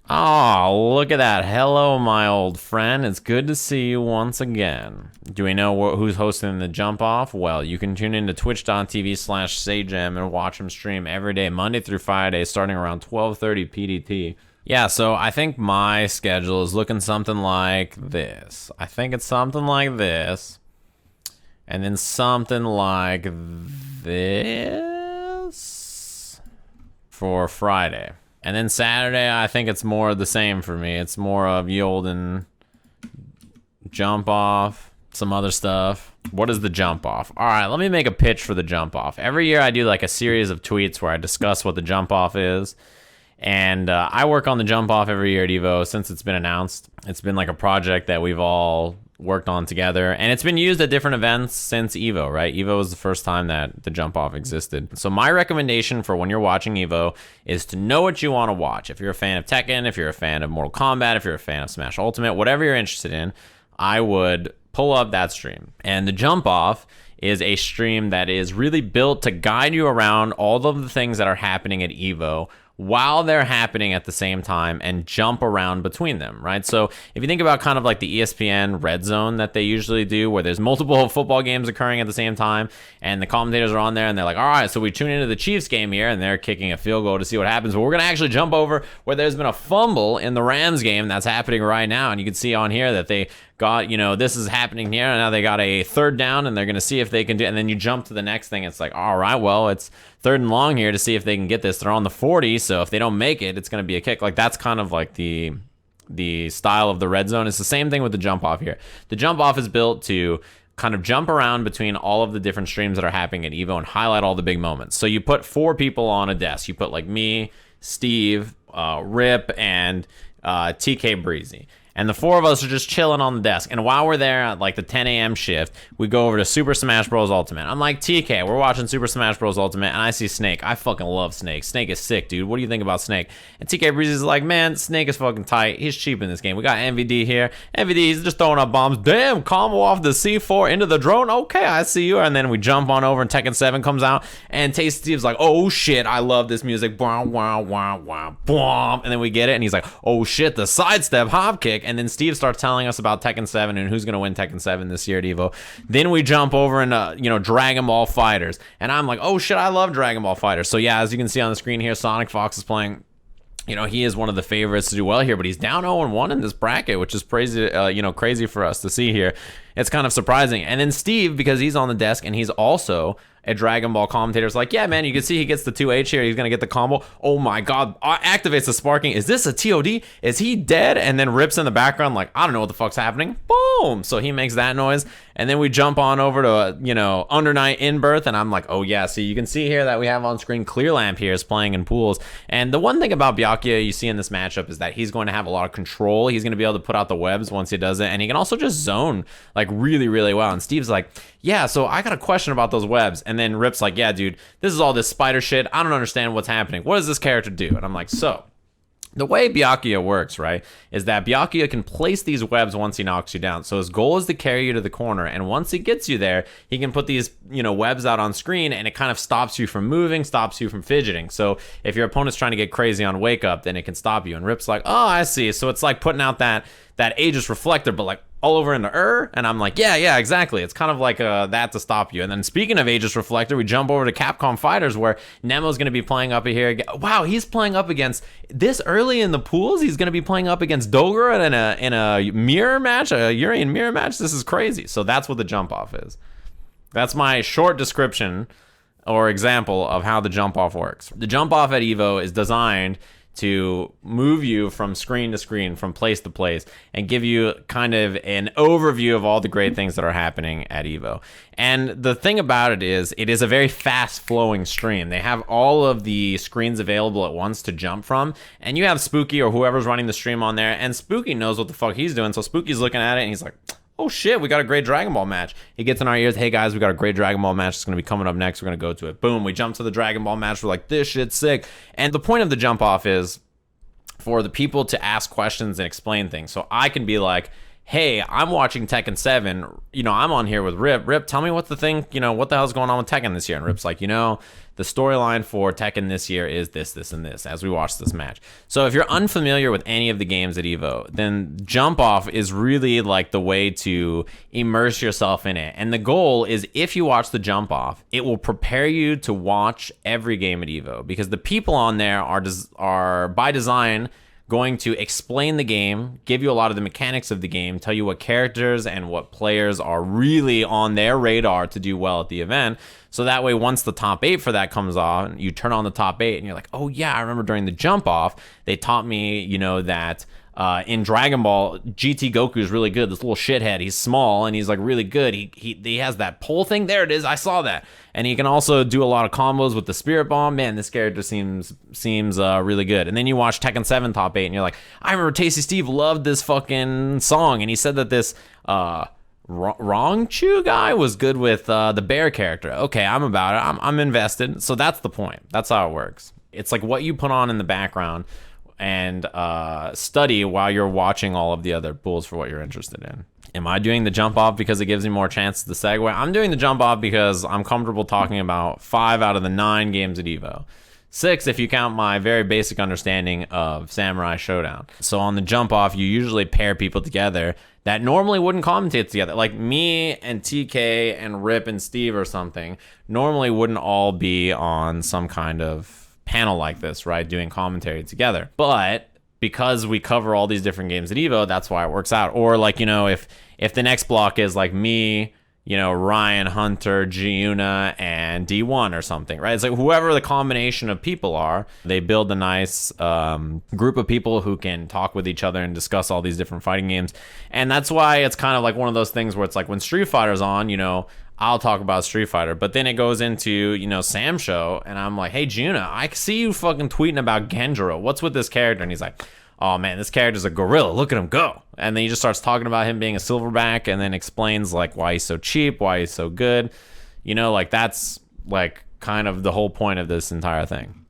Oh, look at that. Hello, my old friend. It's good to see you once again. Do we know who's hosting the jump off? Well, you can tune in to twitch.tv/Sajam and watch him stream every day, Monday through Friday, starting around 12:30 PDT. Yeah, so I think my schedule is looking something like this. I think it's something like this. And then something like this for Friday. And then Saturday, I think it's more of the same for me. It's more of ye olden jump off, some other stuff. What is the jump off? All right, let me make a pitch for the jump off. Every year I do like a series of tweets where I discuss what the jump off is. And I work on the jump off every year at Evo since it's been announced. It's been like a project that we've all worked on together, and it's been used at different events since Evo, right? Evo was the first time that the jump off existed. So my recommendation for when you're watching Evo is to know what you want to watch. If you're a fan of Tekken, if you're a fan of Mortal Kombat, if you're a fan of Smash Ultimate, whatever you're interested in, I would pull up that stream. And the jump off is a stream that is really built to guide you around all of the things that are happening at Evo while they're happening at the same time and jump around between them, right? So if you think about kind of like the ESPN red zone that they usually do, where there's multiple football games occurring at the same time, and the commentators are on there and they're like, all right, so we tune into the Chiefs game here and they're kicking a field goal to see what happens, but we're going to actually jump over where there's been a fumble in the Rams game that's happening right now, and you can see on here that they got, this is happening here, and now they got a third down, and they're going to see if they can do it, and then you jump to the next thing. It's like, all right, well, it's third and long here to see if they can get this. They're on the 40, so if they don't make it, it's going to be a kick. Like, that's kind of like the style of the red zone. It's the same thing with the jump off here. The jump off is built to kind of jump around between all of the different streams that are happening at Evo and highlight all the big moments. So you put 4 people on a desk. You put like me, Steve, Rip, and TK Breezy. And the 4 of us are just chilling on the desk. And while we're there at like the 10 a.m. shift, we go over to Super Smash Bros. Ultimate. I'm like, TK, we're watching Super Smash Bros. Ultimate, and I see Snake. I fucking love Snake. Snake is sick, dude. What do you think about Snake? And TK Breezy's like, man, Snake is fucking tight. He's cheap in this game. We got MVD here. MVD, he's just throwing up bombs. Damn, combo off the C4 into the drone. Okay, I see you. And then we jump on over and Tekken 7 comes out. And Tasty Steve's like, oh shit, I love this music. Wow, wow, wow, wow, boom. And then we get it. And he's like, oh shit, the sidestep hop kick. And then Steve starts telling us about Tekken 7 and who's going to win Tekken 7 this year at Evo. Then we jump over into, Dragon Ball Fighters. And I'm like, oh shit, I love Dragon Ball Fighters. So yeah, as you can see on the screen here, Sonic Fox is playing. He is one of the favorites to do well here, but he's down 0-1 in this bracket, which is crazy, crazy for us to see here. It's kind of surprising. And then Steve, because he's on the desk and he's also a Dragon Ball commentator, is like, yeah, man, you can see he gets the 2H here. He's going to get the combo. Oh my God. Activates the sparking. Is this a TOD? Is he dead? And then Rips in the background like, I don't know what the fuck's happening. Boom. So he makes that noise. And then we jump on over to, Under Night In Birth. And I'm like, oh yeah. So you can see here that we have on screen Clear Lamp here is playing in pools. And the one thing about Byakuya you see in this matchup is that he's going to have a lot of control. He's going to be able to put out the webs once he does it. And he can also just zone like really, really well. And Steve's like, yeah, so I got a question about those webs. And then Rip's like, yeah, dude, this is all this spider shit. I don't understand what's happening. What does this character do? And I'm like, so the way Byakuya works, right, is that Byakuya can place these webs once he knocks you down. So his goal is to carry you to the corner. And once he gets you there, he can put these, webs out on screen, and it kind of stops you from moving, stops you from fidgeting. So if your opponent's trying to get crazy on wake up, then it can stop you. And Rip's like, oh, I see. So it's like putting out that Aegis reflector, but like all over in the and I'm like, yeah, exactly. It's kind of like that to stop you. And then speaking of Aegis reflector, we jump over to Capcom Fighters, where Nemo's going to be playing up here. Wow, he's playing up against this early in the pools. He's going to be playing up against Dogura in a mirror match, a Urian mirror match. This is crazy. So that's what the jump off is. That's my short description or example of how the jump off works. The jump off at Evo is designed to move you from screen to screen, from place to place, and give you kind of an overview of all the great things that are happening at Evo. And the thing about it is a very fast-flowing stream. They have all of the screens available at once to jump from, and you have Spooky or whoever's running the stream on there, and Spooky knows what the fuck he's doing, so Spooky's looking at it, and he's like, oh shit, we got a great Dragon Ball match. He gets in our ears, hey guys, we got a great Dragon Ball match. It's going to be coming up next. We're going to go to it. Boom, we jump to the Dragon Ball match. We're like, this shit's sick. And the point of the jump off is for the people to ask questions and explain things. So I can be like, hey, I'm watching Tekken 7, I'm on here with Rip, tell me what the thing, what the hell's going on with Tekken this year? And Rip's like, the storyline for Tekken this year is this, and this, as we watch this match. So if you're unfamiliar with any of the games at EVO, then Jump Off is really like the way to immerse yourself in it. And the goal is, if you watch the Jump Off, it will prepare you to watch every game at EVO, because the people on there are by design going to explain the game, give you a lot of the mechanics of the game, tell you what characters and what players are really on their radar to do well at the event. So that way, once the top 8 for that comes on, you turn on the top 8 and you're like, oh yeah, I remember during the Jump Off, they taught me, that in Dragon Ball, GT Goku is really good. This little shithead, he's small and he's like really good. He has that pole thing. There it is. I saw that. And he can also do a lot of combos with the Spirit Bomb. Man, this character seems really good. And then you watch Tekken 7 top 8 and you're like, I remember Tasty Steve loved this fucking song, and he said that this Rongchu guy was good with the bear character. Okay, I'm about it. I'm invested. So that's the point. That's how it works. It's like what you put on in the background and study while you're watching all of the other pools for what you're interested in. Am I doing the Jump Off because it gives me more chances to segue? I'm doing the Jump Off because I'm comfortable talking about 5 out of the 9 games at EVO. 6 if you count my very basic understanding of Samurai Showdown. So on the Jump Off, you usually pair people together that normally wouldn't commentate together. Like me and TK and Rip and Steve or something normally wouldn't all be on some kind of panel like this, right, doing commentary together. But because we cover all these different games at EVO, that's why it works out. Or like, if the next block is like me, Ryan, Hunter, Giuna, and D1 or something, right? It's like whoever the combination of people are, they build a nice group of people who can talk with each other and discuss all these different fighting games. And that's why it's kind of like one of those things where it's like when Street Fighter's on, I'll talk about Street Fighter, but then it goes into, Sam show, and I'm like, hey, Giuna, I see you fucking tweeting about Genjiro. What's with this character? And he's like, oh man, this character's a gorilla. Look at him go. And then he just starts talking about him being a silverback, and then explains like why he's so cheap, why he's so good. Like that's like kind of the whole point of this entire thing.